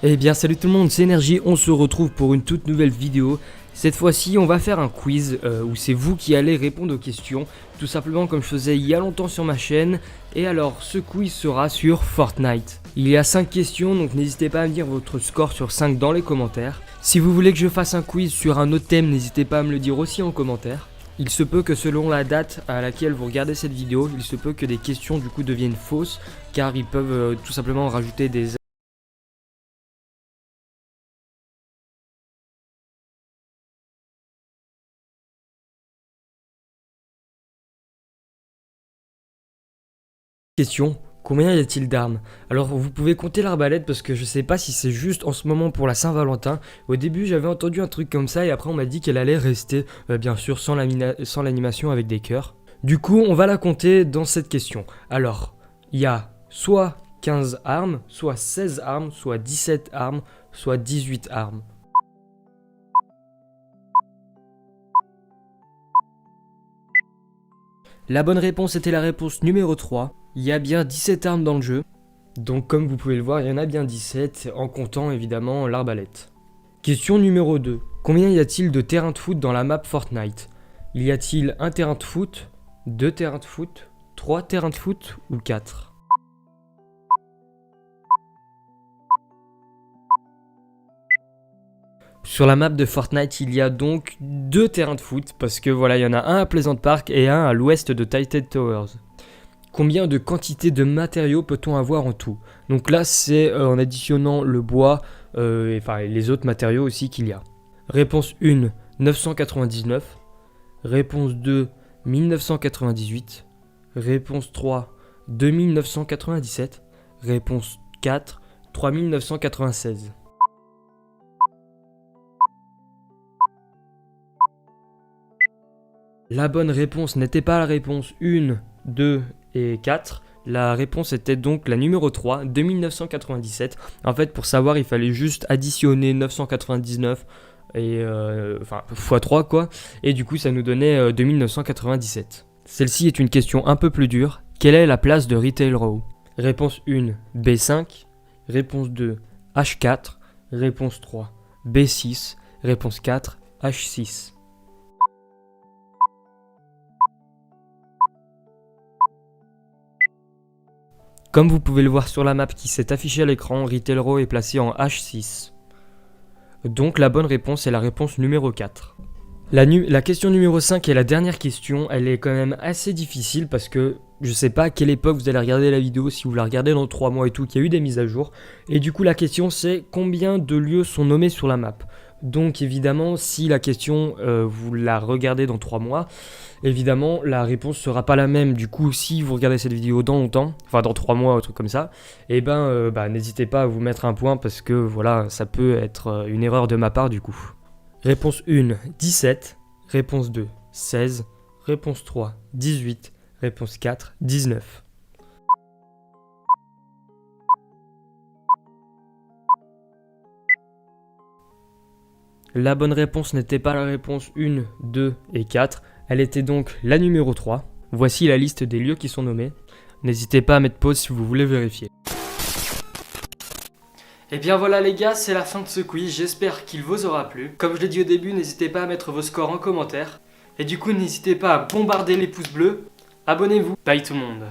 Eh bien salut tout le monde, c'est Energy, on se retrouve pour une toute nouvelle vidéo. Cette fois-ci on va faire un quiz où c'est vous qui allez répondre aux questions, tout simplement comme je faisais il y a longtemps sur ma chaîne. Et alors ce quiz sera sur Fortnite. Il y a 5 questions, donc n'hésitez pas à me dire votre score sur 5 dans les commentaires. Si vous voulez que je fasse un quiz sur un autre thème, n'hésitez pas à me le dire aussi en commentaire. Il se peut que selon la date à laquelle vous regardez cette vidéo, il se peut que des questions du coup deviennent fausses, car ils peuvent tout simplement rajouter des question. Combien y a-t-il d'armes? Alors vous pouvez compter l'arbalète parce que je sais pas si c'est juste en ce moment pour la Saint-Valentin. Au début j'avais entendu un truc comme ça et après on m'a dit qu'elle allait rester bien sûr sans l'animation avec des cœurs. Du coup on va la compter dans cette question. Alors il y a soit 15 armes, soit 16 armes, soit 17 armes, soit 18 armes. La bonne réponse était la réponse numéro 3. Il y a bien 17 armes dans le jeu. Donc comme vous pouvez le voir, il y en a bien 17, en comptant évidemment l'arbalète. Question numéro 2. Combien y a-t-il de terrains de foot dans la map Fortnite? Y a-t-il un terrain de foot, 2 terrains de foot, 3 terrains de foot ou 4? Sur la map de Fortnite, il y a donc 2 terrains de foot, parce que voilà, il y en a un à Pleasant Park et un à l'ouest de Titan Towers. Combien de quantité de matériaux peut-on avoir en tout? Donc là, c'est en additionnant le bois, et les autres matériaux aussi qu'il y a. Réponse 1, 999. Réponse 2, 1998. Réponse 3, 2997. Réponse 4, 3996. La bonne réponse n'était pas la réponse 1, 2 et 4. La réponse était donc la numéro 3, 2997. En fait, pour savoir, il fallait juste additionner 999 et x3 quoi. Et du coup, ça nous donnait 2997. Celle-ci est une question un peu plus dure. Quelle est la place de Retail Row? Réponse 1, B5. Réponse 2, H4. Réponse 3, B6. Réponse 4, H6. Comme vous pouvez le voir sur la map qui s'est affichée à l'écran, Retail Row est placé en H6. Donc la bonne réponse est la réponse numéro 4. La question numéro 5 est la dernière question, elle est quand même assez difficile parce que je sais pas à quelle époque vous allez regarder la vidéo, si vous la regardez dans 3 mois et tout, qu'il y a eu des mises à jour. Et du coup la question c'est combien de lieux sont nommés sur la map? Donc évidemment si la question vous la regardez dans 3 mois, évidemment la réponse sera pas la même. Du coup si vous regardez cette vidéo dans longtemps, enfin dans 3 mois ou un truc comme ça, et n'hésitez pas à vous mettre un point parce que voilà ça peut être une erreur de ma part du coup. Réponse 1, 17. Réponse 2, 16. Réponse 3, 18. Réponse 4, 19. La bonne réponse n'était pas la réponse 1, 2 et 4. Elle était donc la numéro 3. Voici la liste des lieux qui sont nommés. N'hésitez pas à mettre pause si vous voulez vérifier. Et bien voilà les gars, c'est la fin de ce quiz, j'espère qu'il vous aura plu. Comme je l'ai dit au début, n'hésitez pas à mettre vos scores en commentaire. Et du coup, n'hésitez pas à bombarder les pouces bleus. Abonnez-vous. Bye tout le monde.